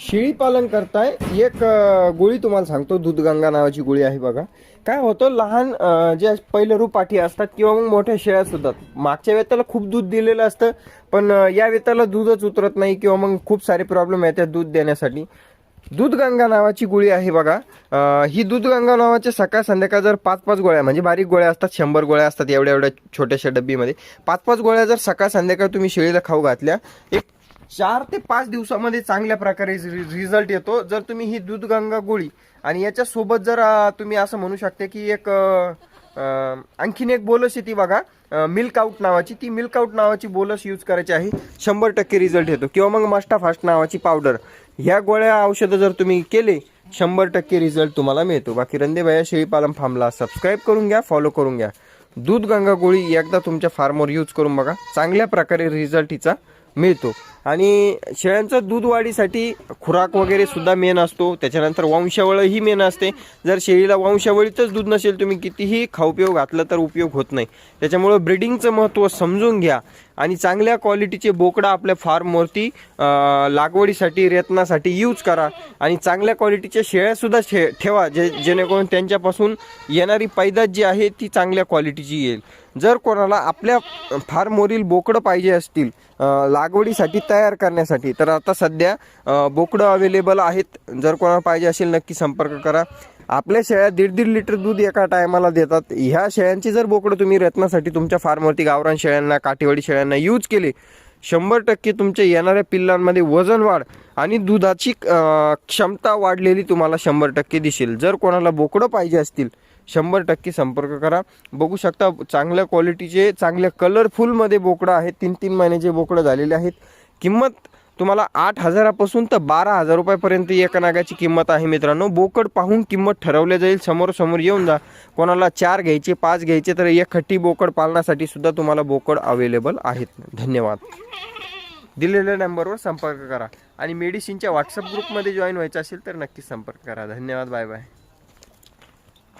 शेळी पालन करताय एक गोळी तुम्हाला सांगतो, दूधगंगा नावाची गोळी आहे बघा. काय होतं, लहान जे पहिले रूपाठी असतात किंवा मग मोठ्या शेळ्या असतात, मागच्या वेताला खूप दूध दिलेलं असतं, पण या वेताला दूधच उतरत नाही किंवा मग खूप सारे प्रॉब्लेम येतात दूध देण्यासाठी. दूधगंगा नावाची गोळी आहे बघा. ही दूधगंगा नावाच्या सकाळ संध्याकाळ जर 5-5 गोळ्या, म्हणजे बारीक गोळ्या असतात, 100 गोळ्या असतात एवढ्या एवढ्या छोट्याशा डब्बीमध्ये, 5-5 गोळ्या जर सकाळ संध्याकाळ तुम्ही शेळीला खाऊ घातल्या, एक 4 ते 5 दिवसामध्ये चांगल्या प्रकारे रिझल्ट येतो. जर तुम्ही ही दूधगंगा गोळी आणि याच्या सोबत जर तुम्ही असं म्हणू शकता की एक आणखीन एक बोलस येते बघा, मिल्क आउट नावाची, ती मिल्क आउट नावाची बोलस यूज करायची आहे, 100% रिझल्ट येतो. किंवा मग मस्टा फास्ट नावाची पावडर, ह्या गोळ्या औषधं जर तुम्ही केले 100% रिझल्ट तुम्हाला मिळतो. बाकी रंदे भैया शेळी पालन फार्मला सबस्क्राईब करून घ्या, फॉलो करून घ्या. दूधगंगा गोळी एकदा तुमच्या फार्मवर यूज करून बघा, चांगल्या प्रकारे रिझल्ट हिचा मिळतो. आणि शेळ्यांचं दूध वाढीसाठी खुराक वगैरे सुद्धा मेन असतो. त्याच्यानंतर वंशावळ ही मेन असते. जर शेळीला वंशावळीतच दूध नसेल, तुम्ही कितीही खाऊपिऊ घातलं तर उपयोग होत नाही. त्याच्यामुळं ब्रीडिंगचं महत्त्व समजून घ्या आणि चांगल्या क्वालिटीचे बोकडा आपल्या फार्मवरती लागवडीसाठी रेतनासाठी यूज करा. आणि चांगल्या क्वालिटीच्या शेळ्यासुद्धा ठेवा, जेणेकरून त्यांच्यापासून येणारी पैदास जी आहे ती चांगल्या क्वालिटीची येईल. जर कोणाला आपल्या फार्मवरील बोकडं पाहिजे असतील लागवडीसाठी तयार करण्यासाठी, तर आता सध्या बोकडं अवेलेबल आहेत. जर कोणाला पाहिजे असेल नक्की संपर्क करा. आपल्या शेळ्या 1.5 लिटर दूध एका टायमाला देतात. ह्या शेळ्यांची जर बोकडं तुम्ही रत्नासाठी तुमच्या फार्मवरती गावरान शेळ्यांना, काठेवाडी शेळ्यांना यूज केले, 100% तुमच्या येणाऱ्या पिल्लांमध्ये वजन वाढ आणि दुधाची क्षमता वाढलेली तुम्हाला 100% दिसेल. जर कोणाला बोकडं पाहिजे असतील 100% संपर्क करा. बघू शकता चांगल्या क्वालिटीचे, चांगल्या कलरफुलमध्ये बोकडं आहेत. 3-3 महिन्याचे बोकडं झालेले आहेत. किंमत तुम्हाला 8,000 पासून तर 12,000 रुपयापर्यंत एका नागाची किंमत आहे मित्रांनो. बोकड पाहून किंमत ठरवली जाईल. समोर येऊन जा. कोणाला 4 घ्यायचे, 5 घ्यायचे, तर एक खट्टी बोकड पालनासाठी सुद्धा तुम्हाला बोकड अवेलेबल आहेत. धन्यवाद. दिलेल्या नंबरवर संपर्क करा. आणि मेडिसिनच्या व्हॉट्सअप ग्रुपमध्ये जॉईन व्हायचं असेल तर नक्की संपर्क करा. धन्यवाद. Bye bye.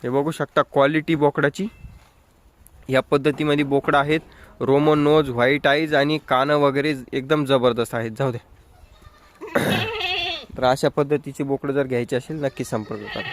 हे बघू शकता क्वालिटी बोकडाची, या पद्धतीमध्ये बोकडं आहेत. रोमन नोज, व्हाईट आईज आणि कानं वगैरे एकदम जबरदस्त आहेत. जाऊ दे. तर अशा पद्धतीची बोकडं जर घ्यायची असेल नक्की संपर्क करा.